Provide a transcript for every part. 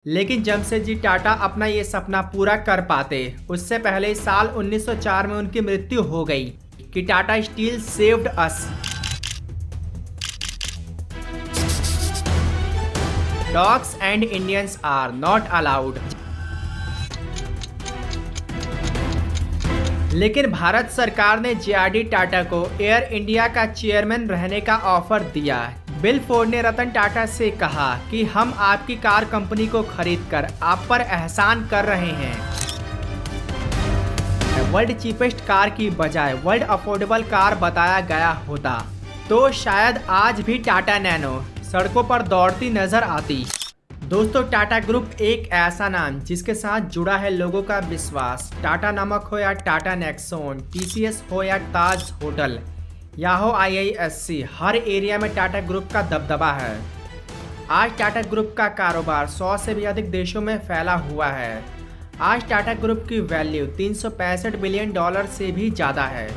लेकिन जमशेदजी टाटा अपना ये सपना पूरा कर पाते उससे पहले ही साल 1904 में उनकी मृत्यु हो गई कि Tata Steel saved us. Dogs and Indians are not allowed. लेकिन भारत सरकार ने जेआरडी टाटा को एयर इंडिया का चेयरमैन रहने का ऑफर दिया। बिल फोर्ड ने रतन टाटा से कहा कि हम आपकी कार कंपनी को खरीदकर आप पर एहसान कर रहे हैं। वर्ल्ड चीपेस्ट कार की बजाय वर्ल्ड अफोर्डेबल कार बताया गया होता तो शायद आज भी टाटा नैनो सड़कों पर दौड़ती नजर आती। दोस्तों, टाटा ग्रुप एक ऐसा नाम जिसके साथ जुड़ा है लोगों का विश्वास। टाटा नमक हो या टाटा नेक्सॉन, टीसीएस हो या ताज होटल या हो आईआईएससी, हर एरिया में टाटा ग्रुप का दबदबा है। आज टाटा ग्रुप का कारोबार 100 से भी अधिक देशों में फैला हुआ है। आज टाटा ग्रुप की वैल्यू $365 बिलियन से भी ज़्यादा है।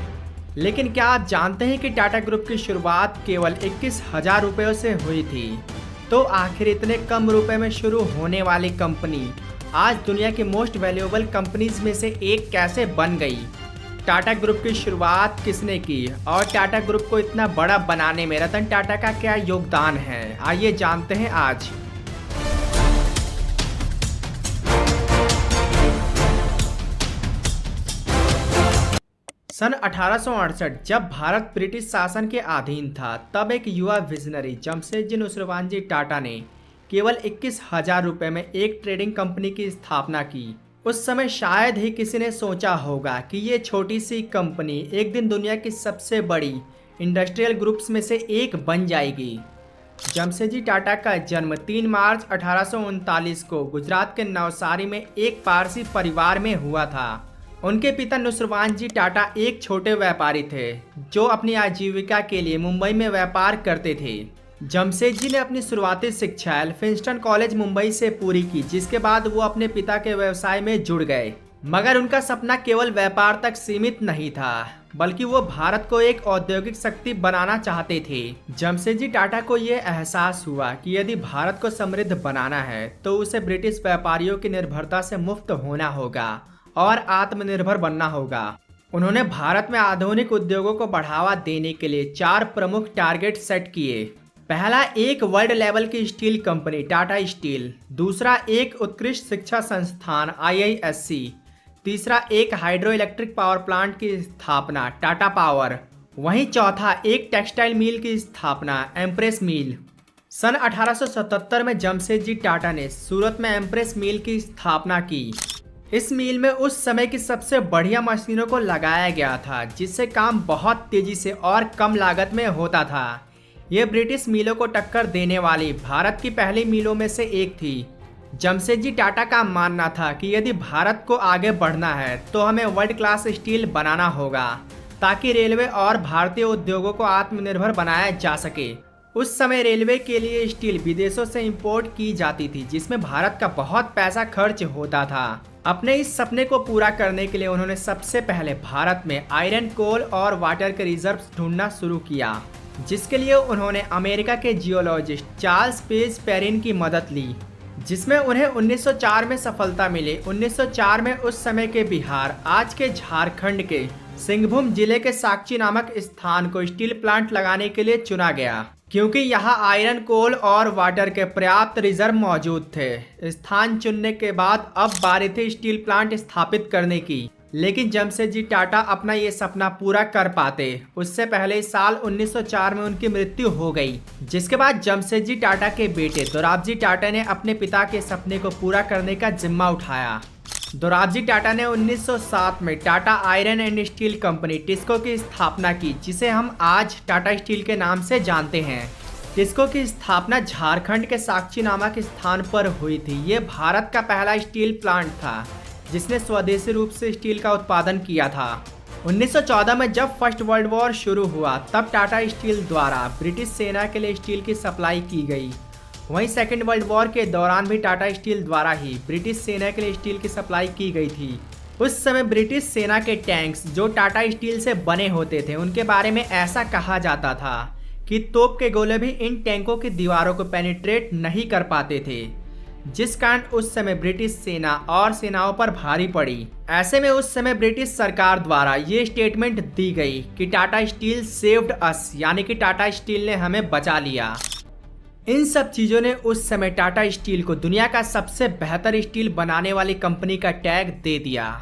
लेकिन क्या आप जानते हैं कि टाटा ग्रुप की शुरुआत केवल 21,000 रुपयों से हुई थी? तो आखिर इतने कम रुपए में शुरू होने वाली कंपनी आज दुनिया की मोस्ट वैल्यूएबल कंपनीज में से एक कैसे बन गई? टाटा ग्रुप की शुरुआत किसने की और टाटा ग्रुप को इतना बड़ा बनाने में रतन टाटा का क्या योगदान है, आइए जानते हैं आज। सन 1868 जब भारत ब्रिटिश शासन के अधीन था, तब एक युवा विजनरी जमशेदजी नुसरवानजी टाटा ने केवल 21,000 रुपये में एक ट्रेडिंग कंपनी की स्थापना की। उस समय शायद ही किसी ने सोचा होगा कि ये छोटी सी कंपनी एक दिन दुनिया की सबसे बड़ी इंडस्ट्रियल ग्रुप्स में से एक बन जाएगी। जमशेदजी टाटा का जन्म 3 मार्च 1839 को गुजरात के नवसारी में एक पारसी परिवार में हुआ था। उनके पिता नुसरवानजी टाटा एक छोटे व्यापारी थे जो अपनी आजीविका के लिए मुंबई में व्यापार करते थे। जमशेदजी ने अपनी शुरुआती शिक्षा एल्फिंस्टन कॉलेज मुंबई से पूरी की, जिसके बाद वो अपने पिता के व्यवसाय में जुड़ गए। मगर उनका सपना केवल व्यापार तक सीमित नहीं था, बल्कि वो भारत को एक औद्योगिक शक्ति बनाना चाहते थे। जमशेदजी टाटा को ये एहसास हुआ कि यदि भारत को समृद्ध बनाना है तो उसे ब्रिटिश व्यापारियों की निर्भरता से मुक्त होना होगा और आत्मनिर्भर बनना होगा। उन्होंने भारत में आधुनिक उद्योगों को बढ़ावा देने के लिए 4 प्रमुख टारगेट सेट किए। पहला, एक वर्ल्ड लेवल की स्टील कंपनी टाटा स्टील। दूसरा, एक उत्कृष्ट शिक्षा संस्थान आईआईएससी। तीसरा, एक हाइड्रो इलेक्ट्रिक पावर प्लांट की स्थापना टाटा पावर। वहीं चौथा, एक टेक्सटाइल मिल की स्थापना एम्प्रेस मिल। सन 1877 में जमशेदजी टाटा ने सूरत में एम्प्रेस मिल की स्थापना की। इस मिल में उस समय की सबसे बढ़िया मशीनों को लगाया गया था, जिससे काम बहुत तेजी से और कम लागत में होता था। यह ब्रिटिश मिलों को टक्कर देने वाली भारत की पहली मिलों में से एक थी। जमशेदजी टाटा का मानना था कि यदि भारत को आगे बढ़ना है तो हमें वर्ल्ड क्लास स्टील बनाना होगा, ताकि रेलवे और भारतीय उद्योगों को आत्मनिर्भर बनाया जा सके। उस समय रेलवे के लिए स्टील विदेशों से इंपोर्ट की जाती थी, जिसमें भारत का बहुत पैसा खर्च होता था। अपने इस सपने को पूरा करने के लिए उन्होंने सबसे पहले भारत में आयरन, कोल और वाटर के रिजर्व्स ढूंढना शुरू किया, जिसके लिए उन्होंने अमेरिका के जियोलॉजिस्ट चार्ल्स पेज पेरिन की मदद ली, जिसमें उन्हें 1904 में सफलता मिली। 1904 में उस समय के बिहार, आज के झारखंड के सिंहभूम जिले के साक्ची नामक स्थान को स्टील प्लांट लगाने के लिए चुना गया, क्योंकि यहाँ आयरन, कोल और वाटर के पर्याप्त रिजर्व मौजूद थे। स्थान चुनने के बाद अब बारी थी स्टील प्लांट स्थापित करने की। लेकिन जमशेदजी टाटा अपना ये सपना पूरा कर पाते उससे पहले साल 1904 में उनकी मृत्यु हो गई, जिसके बाद जमशेदजी टाटा के बेटे दोराबजी टाटा ने अपने पिता के सपने को पूरा करने का जिम्मा उठाया। दोराबजी टाटा ने 1907 में Tata iron and steel company TISCO की स्थापना की, जिसे हम आज टाटा स्टील के नाम से जानते हैं। टिस्को की स्थापना झारखंड के साक्ची नामक स्थान पर हुई थी। ये भारत का पहला स्टील प्लांट था जिसने स्वदेशी रूप से स्टील का उत्पादन किया था। 1914 में जब फर्स्ट वर्ल्ड वॉर शुरू हुआ, तब टाटा स्टील द्वारा ब्रिटिश सेना के लिए स्टील की सप्लाई की गई। वहीं सेकेंड वर्ल्ड वॉर के दौरान भी टाटा स्टील द्वारा ही ब्रिटिश सेना के लिए स्टील की सप्लाई की गई थी। उस समय ब्रिटिश सेना के टैंक्स जो टाटा स्टील से बने होते थे, उनके बारे में ऐसा कहा जाता था कि तोप के गोले भी इन टैंकों की दीवारों को पेनिट्रेट नहीं कर पाते थे। जिस कारण उस समय ब्रिटिश सेना और सेनाओं पर भारी पड़ी। ऐसे में उस समय ब्रिटिश सरकार द्वारा ये स्टेटमेंट दी गई कि टाटा स्टील सेव्ड अस, यानी कि टाटा स्टील ने हमें बचा लिया। इन सब चीजों ने उस समय टाटा स्टील को दुनिया का सबसे बेहतर स्टील बनाने वाली कंपनी का टैग दे दिया।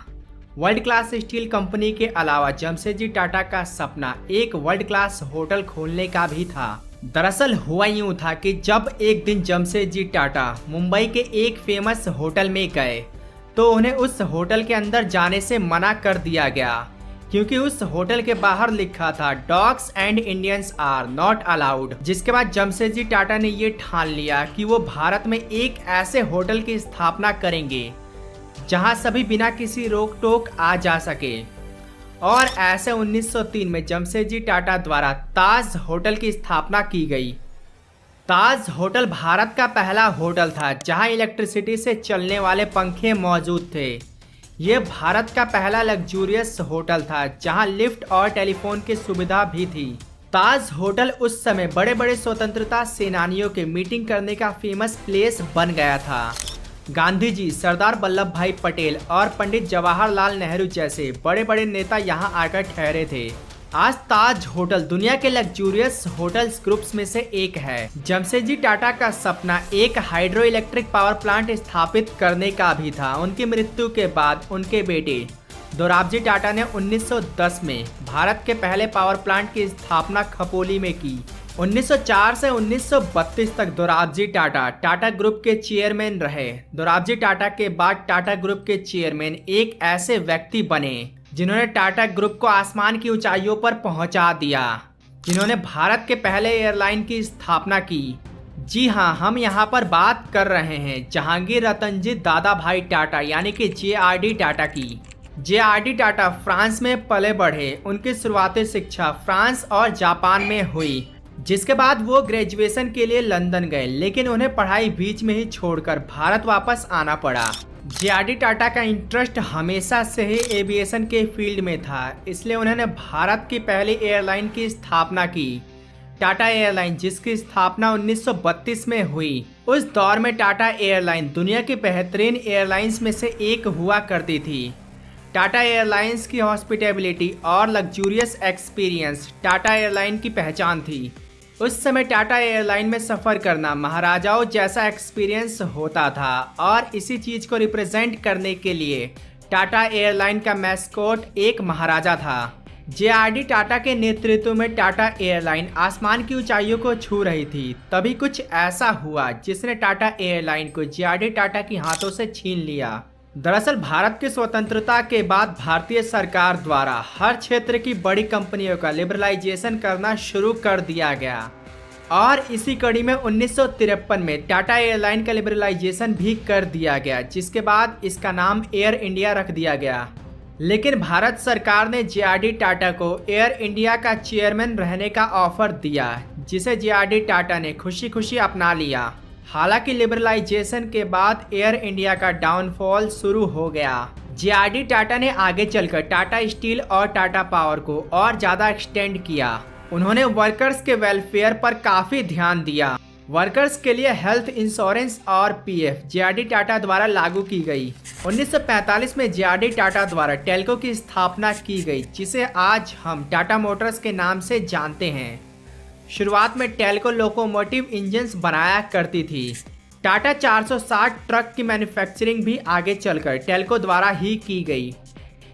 वर्ल्ड क्लास स्टील कंपनी के अलावा जमशेदजी टाटा का सपना एक वर्ल्ड क्लास होटल खोलने का भी था। दरअसल हुआ यूं था कि जब एक दिन जमशेदजी टाटा मुंबई के एक फेमस होटल में गए तो उन्हें उस होटल के अंदर जाने से मना कर दिया गया, क्योंकि उस होटल के बाहर लिखा था dogs and Indians are not allowed. जिसके बाद जमशेदजी टाटा ने ये ठान लिया कि वो भारत में एक ऐसे होटल की स्थापना करेंगे जहां सभी बिना किसी रोक टोक आ जा सके। और ऐसे 1903 में जमशेदजी टाटा द्वारा ताज होटल की स्थापना की गई। ताज होटल भारत का पहला होटल था जहां इलेक्ट्रिसिटी से चलने वाले पंखे मौजूद थे। ये भारत का पहला लग्जूरियस होटल था जहां लिफ्ट और टेलीफोन की सुविधा भी थी। ताज होटल उस समय बड़े बड़े स्वतंत्रता सेनानियों के मीटिंग करने का फेमस प्लेस बन गया था। गांधी जी, सरदार वल्लभ भाई पटेल और पंडित जवाहरलाल नेहरू जैसे बड़े बड़े नेता यहाँ आकर ठहरे थे। आज ताज होटल दुनिया के लग्जूरियस होटल्स ग्रुप्स में से एक है। जमशेदजी टाटा का सपना एक हाइड्रो इलेक्ट्रिक पावर प्लांट स्थापित करने का भी था। उनकी मृत्यु के बाद उनके बेटे दोराबजी टाटा ने 1910 में भारत के पहले पावर प्लांट की स्थापना खपोली में की। 1904 से 1932 तक दोराबजी टाटा टाटा ग्रुप के चेयरमैन रहे। दोराबजी टाटा के बाद टाटा ग्रुप के चेयरमैन एक ऐसे व्यक्ति बने जिन्होंने टाटा ग्रुप को आसमान की ऊंचाइयों पर पहुंचा दिया, जिन्होंने भारत के पहले एयरलाइन की स्थापना की। जी हाँ, हम यहाँ पर बात कर रहे हैं जहांगीर रतनजी दादा भाई टाटा यानी कि JRD टाटा की। JRD टाटा फ्रांस में पले बढ़े। उनकी शुरुआती शिक्षा फ्रांस और जापान में हुई, जिसके बाद वो ग्रेजुएशन के लिए लंदन गए, लेकिन उन्हें पढ़ाई बीच में ही छोड़कर भारत वापस आना पड़ा। JRD टाटा का इंटरेस्ट हमेशा से ही एविएशन के फील्ड में था, इसलिए उन्होंने भारत की पहली एयरलाइन की स्थापना की, टाटा एयरलाइन, जिसकी स्थापना 1932 में हुई। उस दौर में टाटा एयरलाइन दुनिया की बेहतरीन एयरलाइंस में से एक हुआ करती थी। टाटा एयरलाइंस की हॉस्पिटेबिलिटी और लग्जूरियस एक्सपीरियंस टाटा एयरलाइन की पहचान थी। उस समय टाटा एयरलाइन में सफ़र करना महाराजाओं जैसा एक्सपीरियंस होता था और इसी चीज़ को रिप्रेजेंट करने के लिए टाटा एयरलाइन का मैस्कोट एक महाराजा था। JRD टाटा के नेतृत्व में टाटा एयरलाइन आसमान की ऊंचाइयों को छू रही थी। तभी कुछ ऐसा हुआ जिसने टाटा एयरलाइन को JRD टाटा के हाथों से छीन लिया। दरअसल भारत की स्वतंत्रता के बाद भारतीय सरकार द्वारा हर क्षेत्र की बड़ी कंपनियों का लिबरलाइजेशन करना शुरू कर दिया गया और इसी कड़ी में 1953 में टाटा एयरलाइन का लिबरलाइजेशन भी कर दिया गया, जिसके बाद इसका नाम एयर इंडिया रख दिया गया। लेकिन भारत सरकार ने JRD टाटा को एयर इंडिया का चेयरमैन रहने का ऑफर दिया, जिसे JRD टाटा ने खुशी खुशी अपना लिया। हालांकि लिबरलाइजेशन के बाद एयर इंडिया का डाउनफॉल शुरू हो गया। JRD टाटा ने आगे चलकर टाटा स्टील और टाटा पावर को और ज़्यादा एक्सटेंड किया। उन्होंने वर्कर्स के वेलफेयर पर काफ़ी ध्यान दिया। वर्कर्स के लिए हेल्थ इंश्योरेंस और PF JRD टाटा द्वारा लागू की गई। 1945 में JRD टाटा द्वारा टेल्को की स्थापना की गई, जिसे आज हम टाटा मोटर्स के नाम से जानते हैं। शुरुआत में टेल्को लोकोमोटिव इंजन्स बनाया करती थी। टाटा 460 ट्रक की मैन्युफैक्चरिंग भी आगे चलकर टेल्को द्वारा ही की गई।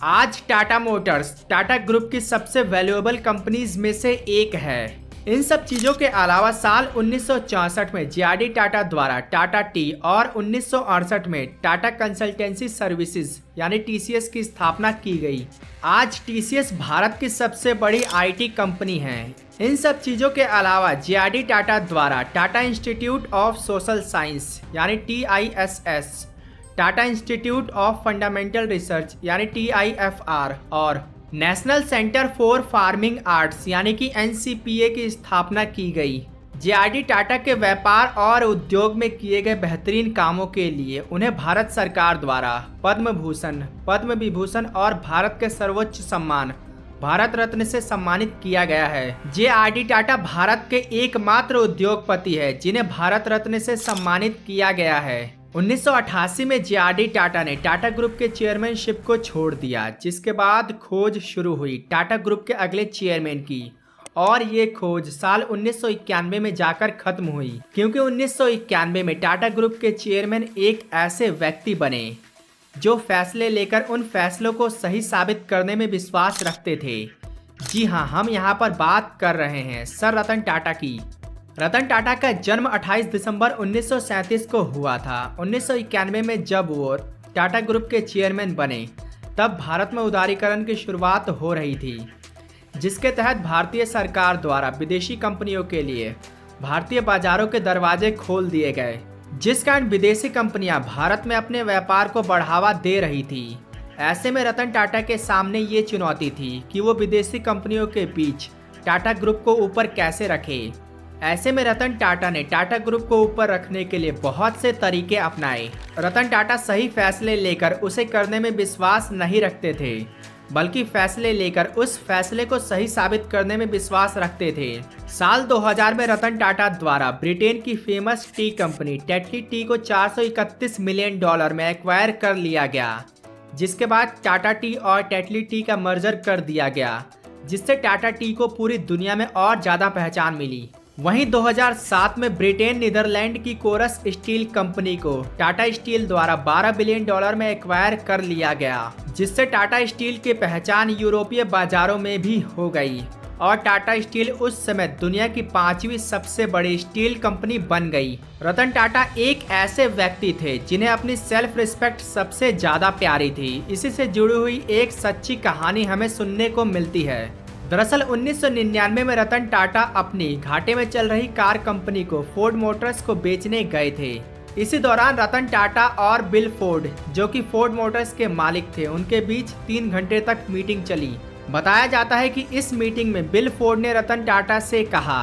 आज टाटा मोटर्स टाटा ग्रुप की सबसे वैल्यूएबल कंपनीज में से एक है। इन सब चीज़ों के अलावा साल 1964 में JRD टाटा द्वारा टाटा टी और 1968 में टाटा कंसल्टेंसी सर्विसेज यानी TCS की स्थापना की गई। आज TCS भारत की सबसे बड़ी IT कंपनी है। इन सब चीज़ों के अलावा JRD टाटा द्वारा Tata institute of social science यानी TISS, Tata institute of fundamental research यानी TIFR और national centre for farming arts यानी कि NCPA की स्थापना की गई। JRD टाटा के व्यापार और उद्योग में किए गए बेहतरीन कामों के लिए उन्हें भारत सरकार द्वारा पद्म भूषण, पद्म विभूषण और भारत के सर्वोच्च सम्मान भारत रत्न से सम्मानित किया गया है। JRD टाटा भारत के एकमात्र उद्योगपति है जिन्हें भारत रत्न से सम्मानित किया गया है। 1988 में जे.आर.डी. टाटा ने टाटा ग्रुप के चेयरमैनशिप को छोड़ दिया, जिसके बाद खोज शुरू हुई टाटा ग्रुप के अगले चेयरमैन की। और ये खोज साल 1991 में जाकर खत्म हुई, क्योंकि 1991 में टाटा ग्रुप के चेयरमैन एक ऐसे व्यक्ति बने जो फैसले लेकर उन फैसलों को सही साबित करने में विश्वास रखते थे। जी हाँ, हम यहाँ पर बात कर रहे हैं सर रतन टाटा की। रतन टाटा का जन्म 28 दिसंबर 1937 को हुआ था। 1991 में जब वो टाटा ग्रुप के चेयरमैन बने, तब भारत में उदारीकरण की शुरुआत हो रही थी, जिसके तहत भारतीय सरकार द्वारा विदेशी कंपनियों के लिए भारतीय बाजारों के दरवाजे खोल दिए गए, जिस कारण विदेशी कंपनियां भारत में अपने व्यापार को बढ़ावा दे रही थी। ऐसे में रतन टाटा के सामने ये चुनौती थी कि वो विदेशी कंपनियों के बीच टाटा ग्रुप को ऊपर कैसे रखे। ऐसे में रतन टाटा ने टाटा ग्रुप को ऊपर रखने के लिए बहुत से तरीके अपनाए। रतन टाटा सही फैसले लेकर उसे करने में विश्वास नहीं रखते थे, बल्कि फैसले लेकर उस फैसले को सही साबित करने में विश्वास रखते थे। साल 2000 में रतन टाटा द्वारा ब्रिटेन की famous tea company Tetley tea को $431 मिलियन में एक्वायर कर लिया गया, जिसके बाद टाटा टी और टेटली टी का मर्जर कर दिया गया, जिससे टाटा टी को पूरी दुनिया में और ज़्यादा पहचान मिली। वहीं 2007 में ब्रिटेन नीदरलैंड की कोरस स्टील कंपनी को टाटा स्टील द्वारा $12 बिलियन में एक्वायर कर लिया गया, जिससे टाटा स्टील की पहचान यूरोपीय बाजारों में भी हो गई और टाटा स्टील उस समय दुनिया की 5वीं सबसे बड़ी स्टील कंपनी बन गई। रतन टाटा एक ऐसे व्यक्ति थे जिन्हें अपनी सेल्फ रिस्पेक्ट सबसे ज्यादा प्यारी थी। इसी से जुड़ी हुई एक सच्ची कहानी हमें सुनने को मिलती है। दरअसल 1999 में रतन टाटा अपनी घाटे में चल रही कार कंपनी को फोर्ड मोटर्स को बेचने गए थे। इसी दौरान रतन टाटा और बिल फोर्ड, जो कि फोर्ड मोटर्स के मालिक थे, उनके बीच 3 घंटे तक मीटिंग चली। बताया जाता है कि इस मीटिंग में बिल फोर्ड ने रतन टाटा से कहा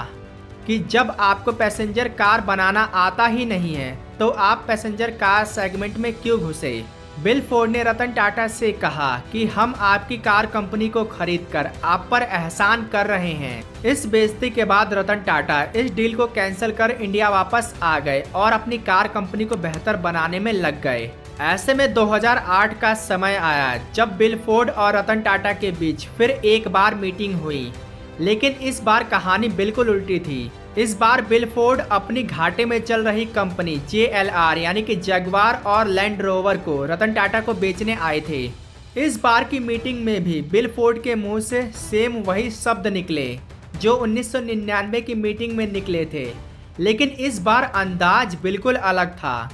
कि जब आपको पैसेंजर कार बनाना आता ही नहीं है, तो आप पैसेंजर कार सेगमेंट में क्यों घुसे। बिल फोर्ड ने रतन टाटा से कहा कि हम आपकी कार कंपनी को खरीदकर आप पर एहसान कर रहे हैं। इस बेइज्जती के बाद रतन टाटा इस डील को कैंसिल कर इंडिया वापस आ गए और अपनी कार कंपनी को बेहतर बनाने में लग गए। ऐसे में 2008 का समय आया जब बिल फोर्ड और रतन टाटा के बीच फिर एक बार मीटिंग हुई, लेकिन इस बार कहानी बिल्कुल उल्टी थी। इस बार बिल फोर्ड अपनी घाटे में चल रही कंपनी JLR यानी कि जगुआर और लैंड रोवर को रतन टाटा को बेचने आए थे। इस बार की मीटिंग में भी बिल फोर्ड के मुंह से सेम वही शब्द निकले जो 1999 की मीटिंग में निकले थे, लेकिन इस बार अंदाज बिल्कुल अलग था।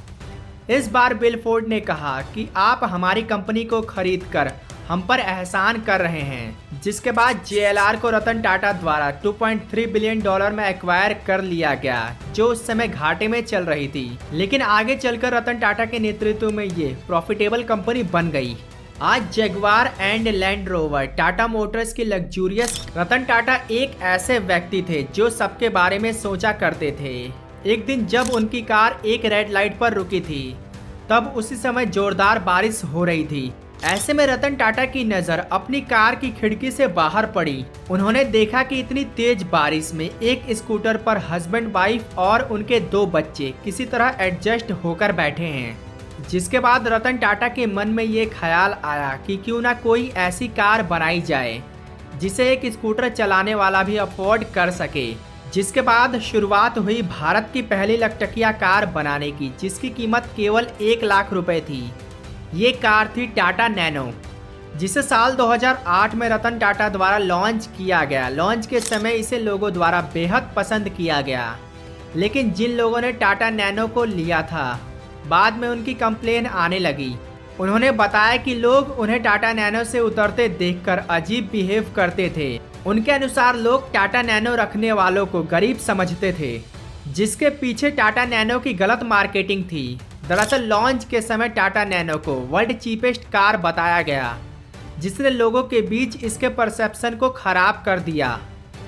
इस बार बिल फोर्ड ने कहा कि आप हमारी कंपनी को खरीदकर हम पर एहसान कर रहे हैं, जिसके बाद JLR को रतन टाटा द्वारा $2.3 बिलियन में एक्वायर कर लिया गया, जो उस समय घाटे में चल रही थी। लेकिन आगे चलकर रतन टाटा के नेतृत्व में ये प्रॉफिटेबल कंपनी बन गई। आज Jaguar and land rover Tata Motors की लग्जूरियस। रतन टाटा एक ऐसे व्यक्ति थे जो सबके बारे में सोचा करते थे। एक दिन जब उनकी कार एक रेड लाइट पर रुकी थी, तब उसी समय जोरदार बारिश हो रही थी। ऐसे में रतन टाटा की नजर अपनी कार की खिड़की से बाहर पड़ी। उन्होंने देखा कि इतनी तेज बारिश में एक स्कूटर पर हस्बैंड वाइफ और उनके 2 बच्चे किसी तरह एडजस्ट होकर बैठे हैं। जिसके बाद रतन टाटा के मन में ये ख्याल आया कि क्यों ना कोई ऐसी कार बनाई जाए जिसे एक स्कूटर चलाने वाला भी अफोर्ड कर सके। जिसके बाद शुरुआत हुई भारत की पहली लकटकिया कार बनाने की, जिसकी कीमत केवल 1 लाख रुपए थी। ये कार थी टाटा नैनो, जिसे साल 2008 में रतन टाटा द्वारा लॉन्च किया गया। लॉन्च के समय इसे लोगों द्वारा बेहद पसंद किया गया, लेकिन जिन लोगों ने टाटा नैनो को लिया था, बाद में उनकी कंप्लेन आने लगी। उन्होंने बताया कि लोग उन्हें टाटा नैनो से उतरते देखकर अजीब बिहेव करते थे। उनके अनुसार लोग टाटा नैनो रखने वालों को गरीब समझते थे, जिसके पीछे टाटा नैनो की गलत मार्केटिंग थी। दरअसल लॉन्च के समय टाटा नैनो को वर्ल्ड चीपेस्ट कार बताया गया, जिसने लोगों के बीच इसके परसेप्शन को खराब कर दिया।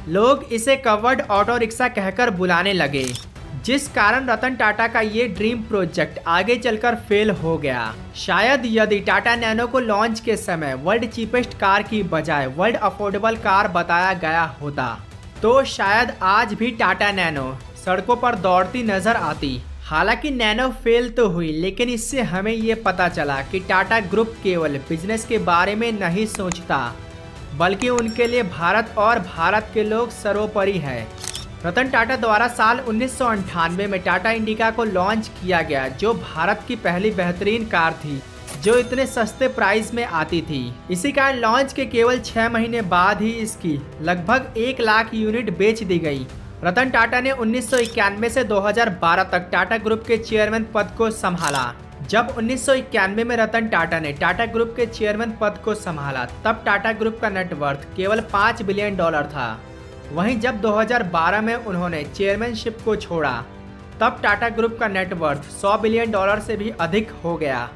लोग इसे कवर्ड ऑटो रिक्शा कहकर बुलाने लगे, जिस कारण रतन टाटा का ये ड्रीम प्रोजेक्ट आगे चलकर फेल हो गया। शायद यदि टाटा नैनो को लॉन्च के समय वर्ल्ड चीपेस्ट कार की बजाय वर्ल्ड अफोर्डेबल कार बताया गया होता, तो शायद आज भी टाटा नैनो सड़कों पर दौड़ती नजर आती। हालांकि नैनो फेल तो हुई, लेकिन इससे हमें ये पता चला कि टाटा ग्रुप केवल बिजनेस के बारे में नहीं सोचता, बल्कि उनके लिए भारत और भारत के लोग सर्वोपरि है। रतन टाटा द्वारा साल 1998 में टाटा इंडिका को लॉन्च किया गया, जो भारत की पहली बेहतरीन कार थी जो इतने सस्ते प्राइस में आती थी। इसी कारण लॉन्च के केवल 6 महीने बाद ही इसकी लगभग 1 लाख यूनिट बेच दी गई। रतन टाटा ने 1991 से 2012 तक टाटा ग्रुप के चेयरमैन पद को संभाला। जब 1991 में रतन टाटा ने टाटा ग्रुप के चेयरमैन पद को संभाला, तब टाटा ग्रुप का नेटवर्थ केवल $5 बिलियन था। वहीं जब 2012 में उन्होंने चेयरमैनशिप को छोड़ा, तब टाटा ग्रुप का नेटवर्थ $100 बिलियन से भी अधिक हो गया।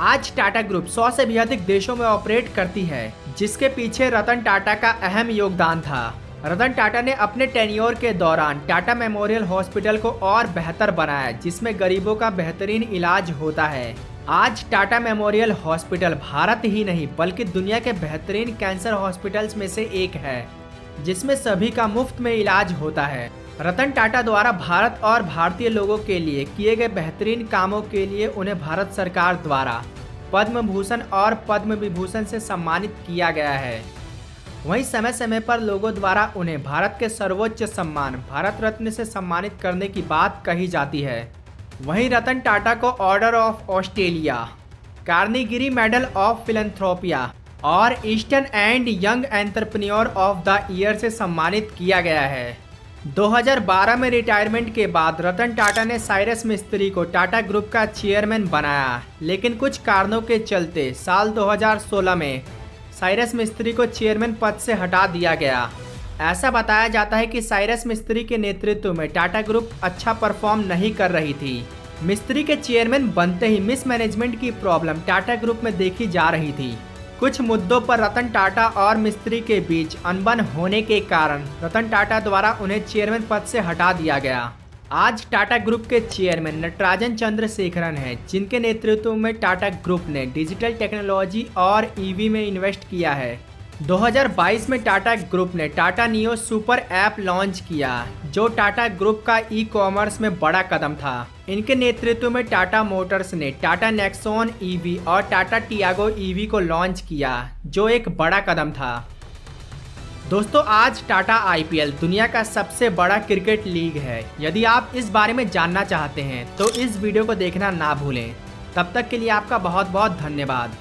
आज टाटा ग्रुप 100 से भी अधिक देशों में ऑपरेट करती है, जिसके पीछे रतन टाटा का अहम योगदान था। रतन टाटा ने अपने टेन्योर के दौरान टाटा मेमोरियल हॉस्पिटल को और बेहतर बनाया, जिसमें गरीबों का बेहतरीन इलाज होता है। आज टाटा मेमोरियल हॉस्पिटल भारत ही नहीं बल्कि दुनिया के बेहतरीन कैंसर हॉस्पिटल्स में से एक है, जिसमें सभी का मुफ्त में इलाज होता है। रतन टाटा द्वारा भारत और भारतीय लोगों के लिए किए गए बेहतरीन कामों के लिए उन्हें भारत सरकार द्वारा पद्म भूषण और पद्म विभूषण से सम्मानित किया गया है। वहीं समय समय पर लोगों द्वारा उन्हें भारत के सर्वोच्च सम्मान भारत रत्न से सम्मानित करने की बात कही जाती है। वहीं रतन टाटा को Order of Australia, Carnegie medal of philanthropy और ईस्टर्न and young entrepreneur of the year से सम्मानित किया गया है। 2012 में रिटायरमेंट के बाद रतन टाटा ने साइरस मिस्त्री को टाटा ग्रुप का चेयरमैन बनाया, लेकिन कुछ कारणों के चलते साल 2016 में साइरस मिस्त्री को चेयरमैन पद से हटा दिया गया। ऐसा बताया जाता है कि साइरस मिस्त्री के नेतृत्व में टाटा ग्रुप अच्छा परफॉर्म नहीं कर रही थी। मिस्त्री के चेयरमैन बनते ही मिसमैनेजमेंट की प्रॉब्लम टाटा ग्रुप में देखी जा रही थी। कुछ मुद्दों पर रतन टाटा और मिस्त्री के बीच अनबन होने के कारण रतन टाटा द्वारा उन्हें चेयरमैन पद से हटा दिया गया। आज टाटा ग्रुप के चेयरमैन नटराजन चंद्रशेखरन हैं, जिनके नेतृत्व में टाटा ग्रुप ने डिजिटल टेक्नोलॉजी और ईवी में इन्वेस्ट किया है। 2022 में टाटा ग्रुप ने Tata neo super app launch किया, जो टाटा ग्रुप का ई कॉमर्स में बड़ा कदम था। इनके नेतृत्व में टाटा मोटर्स ने टाटा नेक्सॉन ईवी और टाटा टियागो ईवी को लॉन्च किया, जो एक बड़ा कदम था। दोस्तों, आज टाटा आईपीएल दुनिया का सबसे बड़ा क्रिकेट लीग है। यदि आप इस बारे में जानना चाहते हैं तो इस वीडियो को देखना ना भूलें। तब तक के लिए आपका बहुत बहुत धन्यवाद।